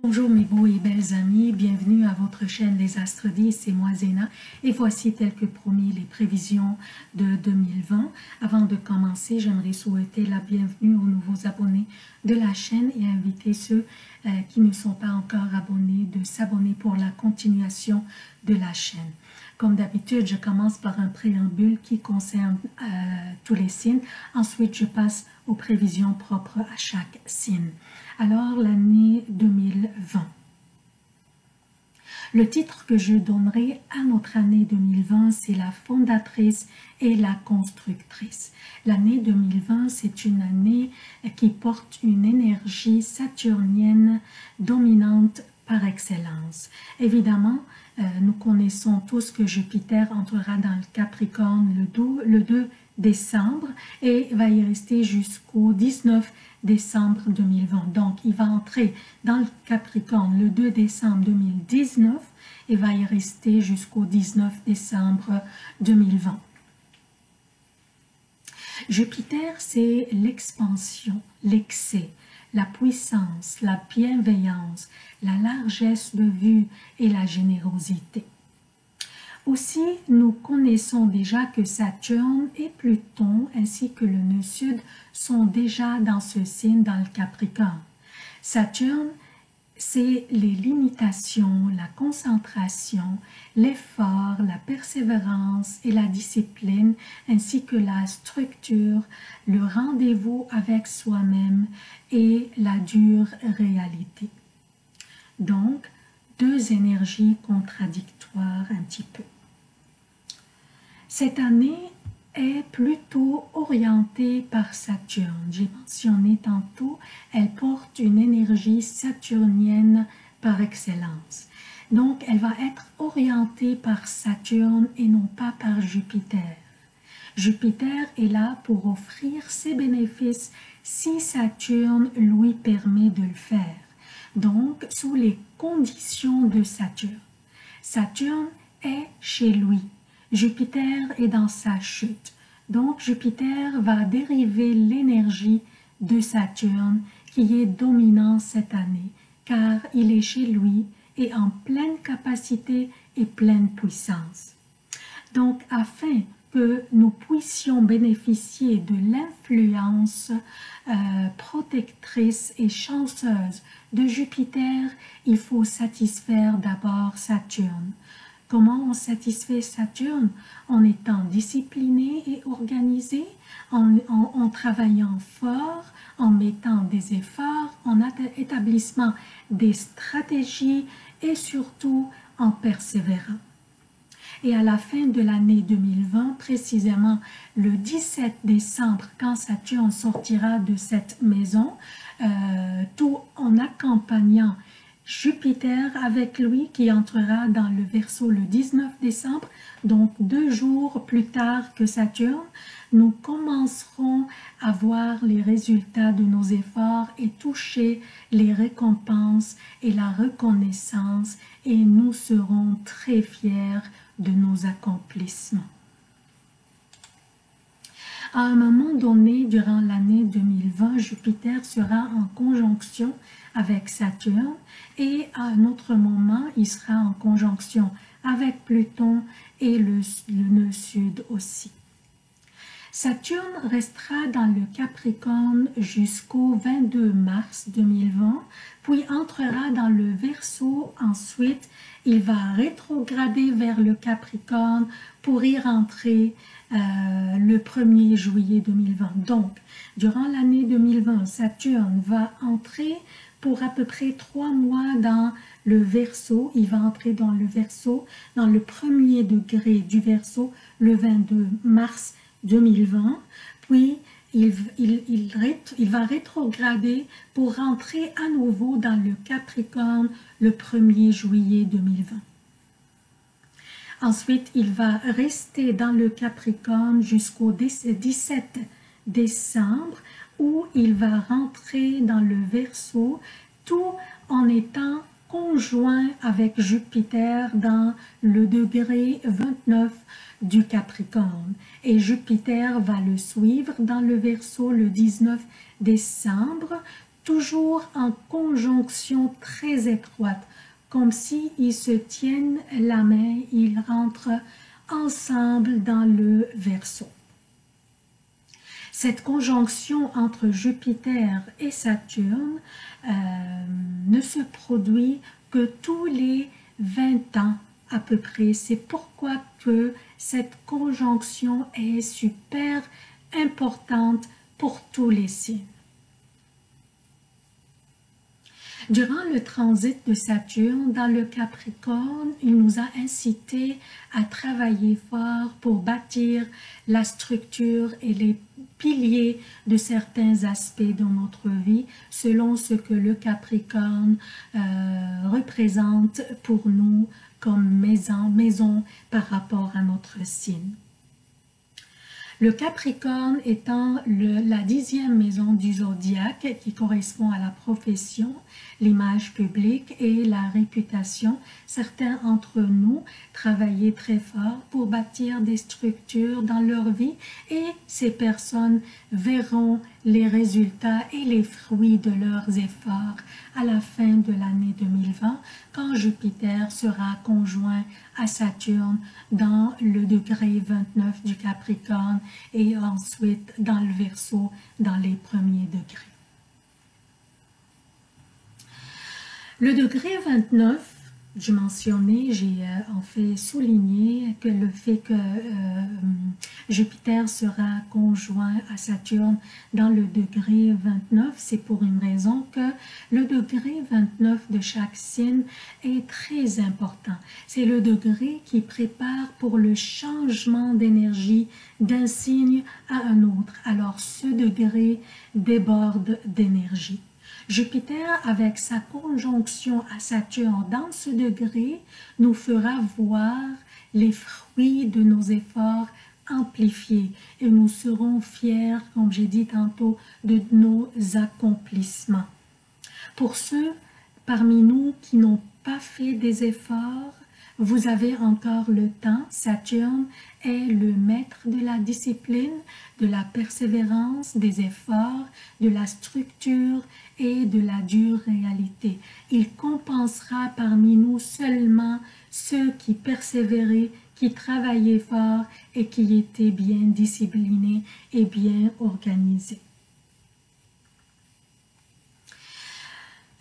Bonjour mes beaux et belles amis, bienvenue à votre chaîne Les Astres 10, c'est moi Zéna et voici tel que promis les prévisions de 2020. Avant de commencer, j'aimerais souhaiter la bienvenue aux nouveaux abonnés de la chaîne et inviter ceux qui ne sont pas encore abonnés de s'abonner pour la continuation de la chaîne. Comme d'habitude, je commence par un préambule qui concerne tous les signes. Ensuite, je passe aux prévisions propres à chaque signe. Alors, l'année 2020. Le titre que je donnerai à notre année 2020, c'est la fondatrice et la constructrice. L'année 2020, c'est une année qui porte une énergie saturnienne dominante par excellence. Évidemment, nous connaissons tous que Jupiter entrera dans le Capricorne le 2 décembre et va y rester jusqu'au 19 décembre 2020. Donc, il va entrer dans le Capricorne le 2 décembre 2019 et va y rester jusqu'au 19 décembre 2020. Jupiter, c'est l'expansion, l'excès, la puissance, la bienveillance, la largesse de vue et la générosité. Aussi, nous connaissons déjà que Saturne et Pluton ainsi que le nœud sud sont déjà dans ce signe dans le Capricorne. Saturne, c'est les limitations, la concentration, l'effort, la persévérance et la discipline, ainsi que la structure, le rendez-vous avec soi-même et la dure réalité. Donc, deux énergies contradictoires un petit peu. Cette année est plutôt orientée par Saturne. J'ai mentionné tantôt, elle porte une énergie saturnienne par excellence. Donc, elle va être orientée par Saturne et non pas par Jupiter. Jupiter est là pour offrir ses bénéfices si Saturne lui permet de le faire. Donc, sous les conditions de Saturne. Saturne est chez lui. Jupiter est dans sa chute. Donc, Jupiter va dériver l'énergie de Saturne qui est dominant cette année, car il est chez lui et en pleine capacité et pleine puissance. Donc, afin que nous puissions bénéficier de l'influence protectrice et chanceuse de Jupiter, il faut satisfaire d'abord Saturne. Comment on satisfait Saturne? En étant discipliné et organisé, en travaillant fort, en mettant des efforts, en établissement des stratégies et surtout en persévérant. Et à la fin de l'année 2020, précisément le 17 décembre, quand Saturne sortira de cette maison, tout en accompagnant Jupiter avec lui qui entrera dans le Verseau le 19 décembre, donc 2 jours plus tard que Saturne, nous commencerons à voir les résultats de nos efforts et toucher les récompenses et la reconnaissance et nous serons très fiers de nos accomplissements. À un moment donné, durant l'année 2020, Jupiter sera en conjonction avec Saturne et à un autre moment, il sera en conjonction avec Pluton et le nœud sud aussi. Saturne restera dans le Capricorne jusqu'au 22 mars 2020, puis entrera dans le Verseau. Ensuite, il va rétrograder vers le Capricorne pour y rentrer le 1er juillet 2020. Donc, durant l'année 2020, Saturne va entrer pour à peu près 3 mois dans le Verseau. Il va entrer dans le Verseau, dans le premier degré du Verseau, le 22 mars 2020, puis il va rétrograder pour rentrer à nouveau dans le Capricorne le 1er juillet 2020. Ensuite, il va rester dans le Capricorne jusqu'au 17 décembre où il va rentrer dans le Verseau tout en étant conjoint avec Jupiter dans le degré 29 du Capricorne. Et Jupiter va le suivre dans le Verseau le 19 décembre, toujours en conjonction très étroite, comme s'ils se tiennent la main, ils rentrent ensemble dans le Verseau. Cette conjonction entre Jupiter et Saturne ne se produit que tous les 20 ans à peu près. C'est pourquoi que cette conjonction est super importante pour tous les signes. Durant le transit de Saturne dans le Capricorne, il nous a incités à travailler fort pour bâtir la structure et les piliers de certains aspects de notre vie selon ce que le Capricorne représente pour nous comme maison par rapport à notre signe. Le Capricorne étant la 10e maison du zodiaque qui correspond à la profession, l'image publique et la réputation, certains d'entre nous travaillaient très fort pour bâtir des structures dans leur vie et ces personnes verront les résultats et les fruits de leurs efforts à la fin de l'année 2020 quand Jupiter sera conjoint à Saturne dans le degré 29 du Capricorne et ensuite dans le Verseau dans les premiers degrés. Le degré 29, je mentionnais, j'ai en fait souligné que le fait que Jupiter sera conjoint à Saturne dans le degré 29, c'est pour une raison que le degré 29 de chaque signe est très important. C'est le degré qui prépare pour le changement d'énergie d'un signe à un autre. Alors ce degré déborde d'énergie. Jupiter, avec sa conjonction à Saturne dans ce degré, nous fera voir les fruits de nos efforts amplifiés et nous serons fiers, comme j'ai dit tantôt, de nos accomplissements. Pour ceux parmi nous qui n'ont pas fait des efforts, vous avez encore le temps. Saturne est le maître de la discipline, de la persévérance, des efforts, de la structure et de la dure réalité. Il compensera parmi nous seulement ceux qui persévéraient, qui travaillaient fort et qui étaient bien disciplinés et bien organisés.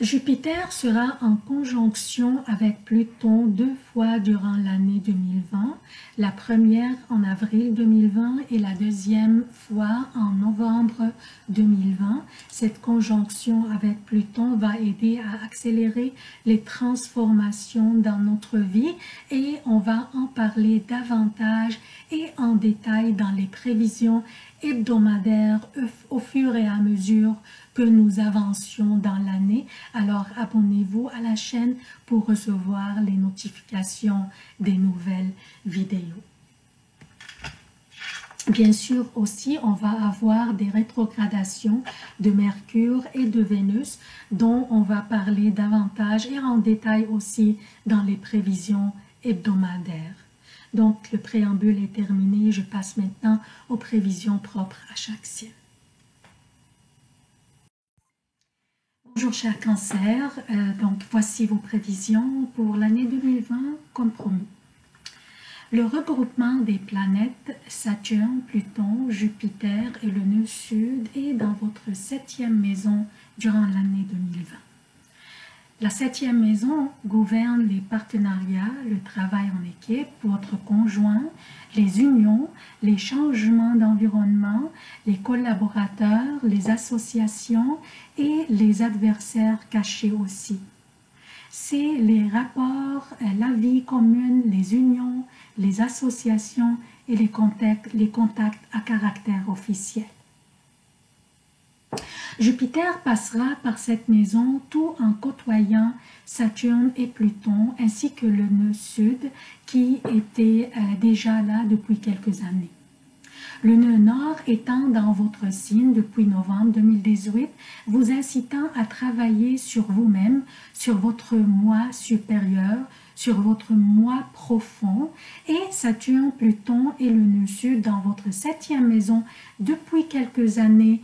Jupiter sera en conjonction avec Pluton 2 fois durant l'année 2020, la première en avril 2020 et la deuxième fois en novembre 2020. Cette conjonction avec Pluton va aider à accélérer les transformations dans notre vie et on va en parler davantage et en détail dans les prévisions hebdomadaires au fur et à mesure que nous avancions dans l'année. Alors abonnez-vous à la chaîne pour recevoir les notifications des nouvelles vidéos. Bien sûr aussi, on va avoir des rétrogradations de Mercure et de Vénus dont on va parler davantage et en détail aussi dans les prévisions hebdomadaires. Donc le préambule est terminé, je passe maintenant aux prévisions propres à chaque signe. Bonjour chers cancers, donc voici vos prévisions pour l'année 2020 comme promis. Le regroupement des planètes Saturne, Pluton, Jupiter et le nœud sud est dans votre 7e maison durant l'année 2020. La 7e maison gouverne les partenariats, le travail en équipe, votre conjoint, les unions, les changements d'environnement, les collaborateurs, les associations et les adversaires cachés aussi. C'est les rapports, la vie commune, les unions, les associations et les contacts à caractère officiel. Jupiter passera par cette maison tout en côtoyant Saturne et Pluton ainsi que le nœud sud qui était déjà là depuis quelques années. Le nœud nord étant dans votre signe depuis novembre 2018, vous incitant à travailler sur vous-même, sur votre moi supérieur, sur votre moi profond, et Saturne, Pluton et le nœud sud dans votre 7e maison depuis quelques années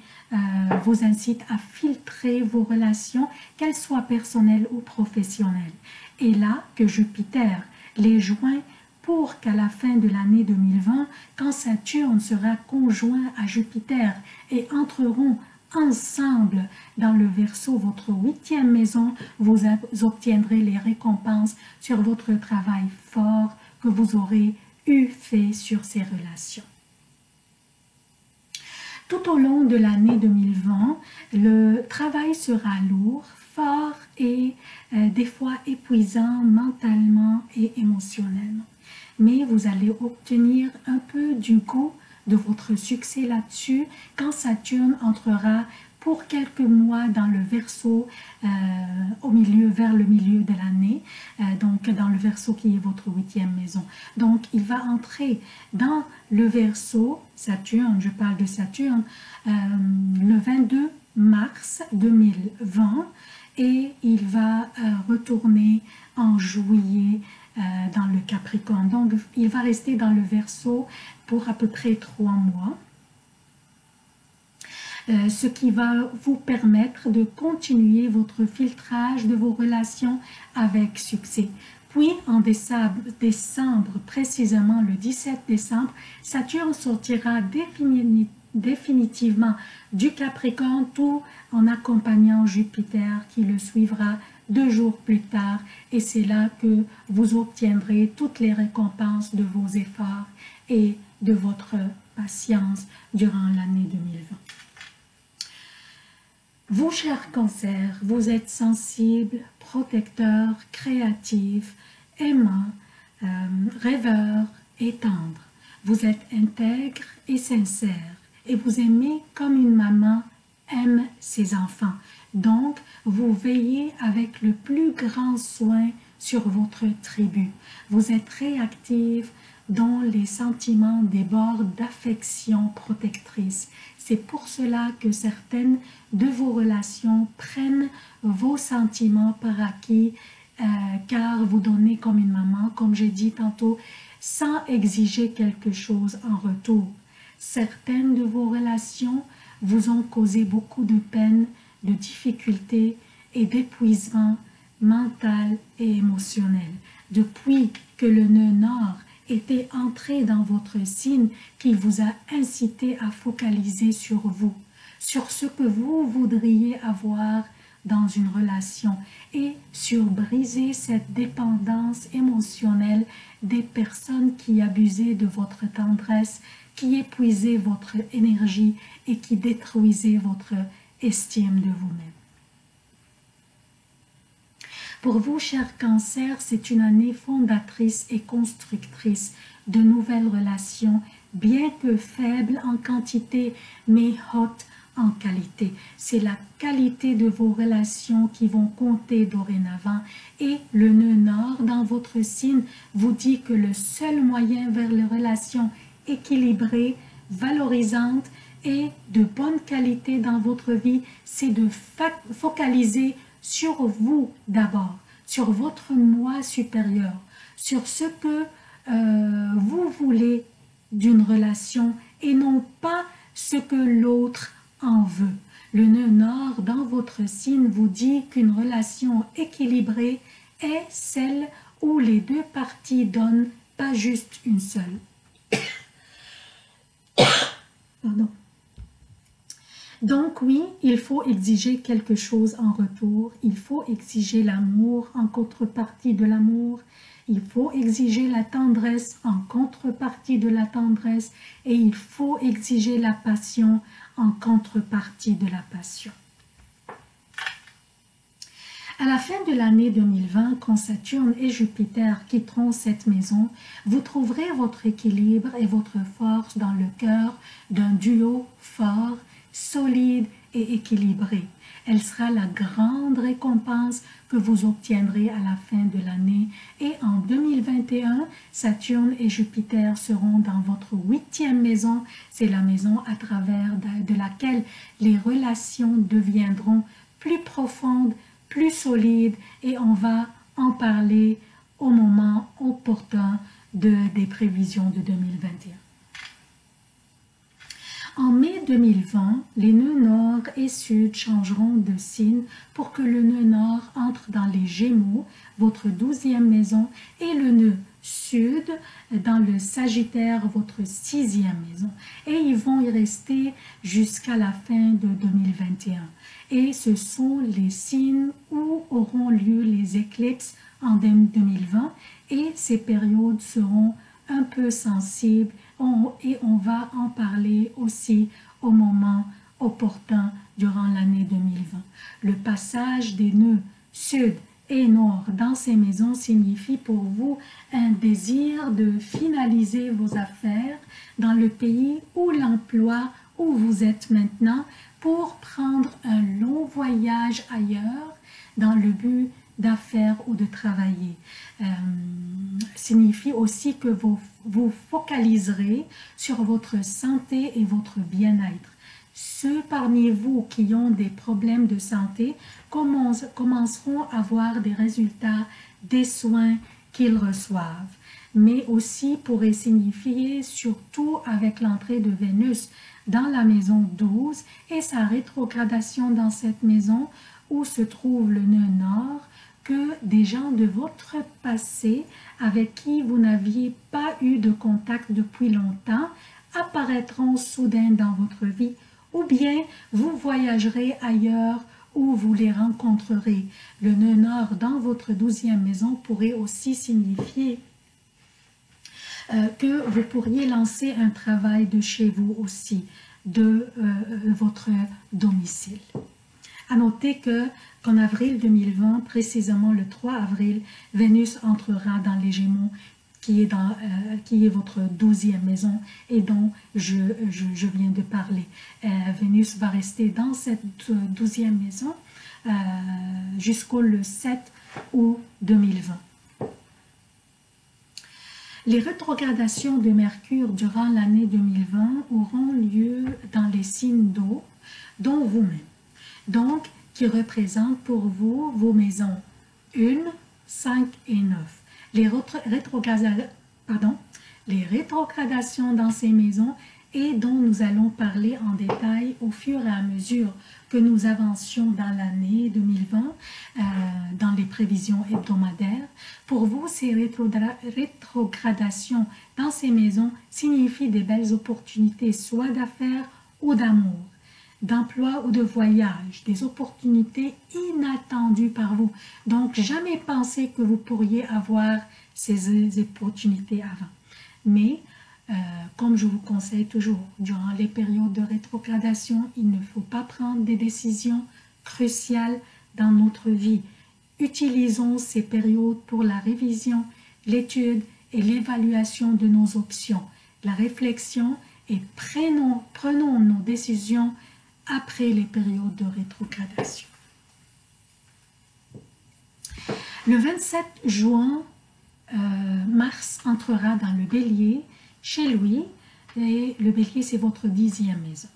vous incite à filtrer vos relations, qu'elles soient personnelles ou professionnelles. Et là que Jupiter les joint pour qu'à la fin de l'année 2020, quand Saturne sera conjoint à Jupiter et entreront ensemble dans le Verseau, votre 8e maison, vous obtiendrez les récompenses sur votre travail fort que vous aurez eu fait sur ces relations. Tout au long de l'année 2020, le travail sera lourd, fort et des fois épuisant mentalement et émotionnellement. Mais vous allez obtenir un peu du goût de votre succès là-dessus quand Saturne entrera pour quelques mois dans le Verseau, vers le milieu de l'année, donc dans le Verseau qui est votre 8e maison. Donc il va entrer dans le Verseau, Saturne, je parle de Saturne, le 22 mars 2020 et il va retourner en juillet dans le Capricorne. Donc il va rester dans le Verseau pour à peu près 3 mois. Ce qui va vous permettre de continuer votre filtrage de vos relations avec succès. Puis en décembre, précisément le 17 décembre, Saturne sortira définitivement du Capricorne, tout en accompagnant Jupiter qui le suivra 2 jours plus tard, et c'est là que vous obtiendrez toutes les récompenses de vos efforts et de votre patience durant l'année 2020. Vous, chers cancers, vous êtes sensibles, protecteurs, créatifs, aimants, rêveurs et tendres. Vous êtes intègres et sincères et vous aimez comme une maman aime ses enfants. Donc, vous veillez avec le plus grand soin sur votre tribu. Vous êtes réactifs dont les sentiments débordent d'affection protectrice. C'est pour cela que certaines de vos relations prennent vos sentiments par acquis, car vous donnez comme une maman, comme j'ai dit tantôt, sans exiger quelque chose en retour. Certaines de vos relations vous ont causé beaucoup de peine, de difficultés et d'épuisement mental et émotionnel. Depuis que le nœud nord était entré dans votre signe, qui vous a incité à focaliser sur vous, sur ce que vous voudriez avoir dans une relation et sur briser cette dépendance émotionnelle des personnes qui abusaient de votre tendresse, qui épuisaient votre énergie et qui détruisaient votre estime de vous-même. Pour vous, chers cancers, c'est une année fondatrice et constructrice de nouvelles relations, bien que faibles en quantité, mais hautes en qualité. C'est la qualité de vos relations qui vont compter dorénavant, et le nœud nord dans votre signe vous dit que le seul moyen vers les relations équilibrées, valorisantes et de bonne qualité dans votre vie, c'est de focaliser sur vous d'abord, sur votre moi supérieur, sur ce que vous voulez d'une relation et non pas ce que l'autre en veut. Le nœud nord dans votre signe vous dit qu'une relation équilibrée est celle où les 2 parties donnent, pas juste une seule. Pardon. Donc oui, il faut exiger quelque chose en retour, il faut exiger l'amour en contrepartie de l'amour, il faut exiger la tendresse en contrepartie de la tendresse, et il faut exiger la passion en contrepartie de la passion. À la fin de l'année 2020, quand Saturne et Jupiter quitteront cette maison, vous trouverez votre équilibre et votre force dans le cœur d'un duo fort, solide et équilibré. Elle sera la grande récompense que vous obtiendrez à la fin de l'année. Et en 2021, Saturne et Jupiter seront dans votre 8e maison. C'est la maison à travers de laquelle les relations deviendront plus profondes, plus solides, et on va en parler au moment opportun des prévisions de 2021. En mai 2020, les nœuds nord et sud changeront de signe pour que le nœud nord entre dans les Gémeaux, votre 12e maison, et le nœud sud dans le Sagittaire, votre 6e maison. Et ils vont y rester jusqu'à la fin de 2021. Et ce sont les signes où auront lieu les éclipses en 2020 et ces périodes seront un peu sensibles et on va en parler aussi au moment opportun durant l'année 2020. Le passage des nœuds sud et nord dans ces maisons signifie pour vous un désir de finaliser vos affaires dans le pays ou l'emploi où vous êtes maintenant pour prendre un long voyage ailleurs dans le but d'affaires ou de travailler. Signifie aussi que vous focaliserez sur votre santé et votre bien-être. Ceux parmi vous qui ont des problèmes de santé commenceront à voir des résultats des soins qu'ils reçoivent, mais aussi pourrait signifier, surtout avec l'entrée de Vénus dans la maison 12 et sa rétrogradation dans cette maison où se trouve le nœud nord, que des gens de votre passé avec qui vous n'aviez pas eu de contact depuis longtemps apparaîtront soudain dans votre vie, ou bien vous voyagerez ailleurs où vous les rencontrerez. Le nœud nord dans votre 12e maison pourrait aussi signifier que vous pourriez lancer un travail de chez vous aussi, de votre domicile. À noter qu'en avril 2020, précisément le 3 avril, Vénus entrera dans les Gémeaux, qui est votre 12e maison et dont je viens de parler. Vénus va rester dans cette 12e maison jusqu'au 7 août 2020. Les rétrogradations de Mercure durant l'année 2020 auront lieu dans les signes d'eau, dont vous-même. Donc, qui représentent pour vous vos maisons 1, 5 et 9. Les rétrogradations dans ces maisons et dont nous allons parler en détail au fur et à mesure que nous avancions dans l'année 2020, dans les prévisions hebdomadaires. Pour vous, ces rétrogradations dans ces maisons signifient des belles opportunités, soit d'affaires ou d'amour, d'emploi ou de voyage, des opportunités inattendues par vous. Donc, jamais pensé que vous pourriez avoir ces opportunités avant. Mais, comme je vous conseille toujours, durant les périodes de rétrogradation, il ne faut pas prendre des décisions cruciales dans notre vie. Utilisons ces périodes pour la révision, l'étude et l'évaluation de nos options, la réflexion et prenons nos décisions après les périodes de rétrogradation. Le 27 juin, Mars entrera dans le Bélier chez lui, et le Bélier c'est votre 10e maison.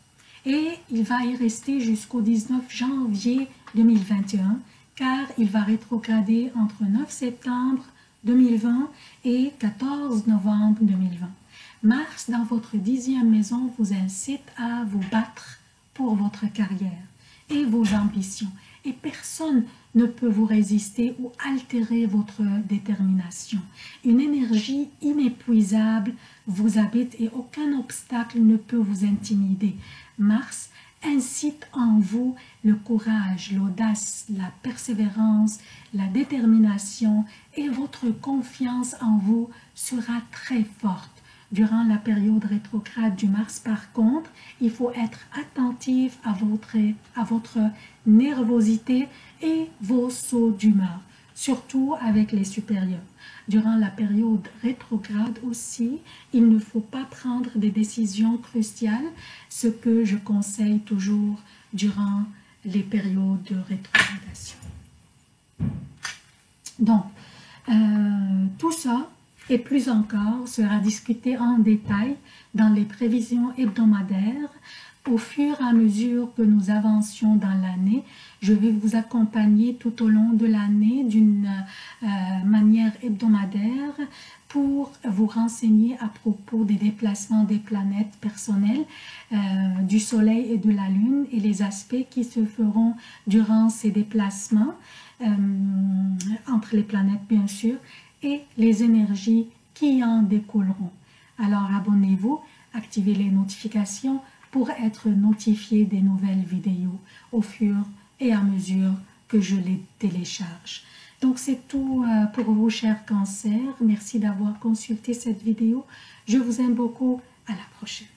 Et il va y rester jusqu'au 19 janvier 2021, car il va rétrograder entre 9 septembre 2020 et 14 novembre 2020. Mars dans votre 10e maison vous incite à vous battre pour votre carrière et vos ambitions. Et personne ne peut vous résister ou altérer votre détermination. Une énergie inépuisable vous habite et aucun obstacle ne peut vous intimider. Mars incite en vous le courage, l'audace, la persévérance, la détermination et votre confiance en vous sera très forte. Durant la période rétrograde du Mars, par contre, il faut être attentif à votre nervosité et vos sauts d'humeur, surtout avec les supérieurs. Durant la période rétrograde aussi, il ne faut pas prendre des décisions cruciales, ce que je conseille toujours durant les périodes de rétrogradation. Donc, tout ça et plus encore sera discuté en détail dans les prévisions hebdomadaires Au fur et à mesure que nous avancions dans l'année, je vais vous accompagner tout au long de l'année d'une manière hebdomadaire pour vous renseigner à propos des déplacements des planètes personnelles, du Soleil et de la Lune et les aspects qui se feront durant ces déplacements, entre les planètes bien sûr, et les énergies qui en découleront. Alors abonnez-vous, activez les notifications pour être notifié des nouvelles vidéos au fur et à mesure que je les télécharge. Donc c'est tout pour vous, chers cancers. Merci d'avoir consulté cette vidéo. Je vous aime beaucoup. À la prochaine.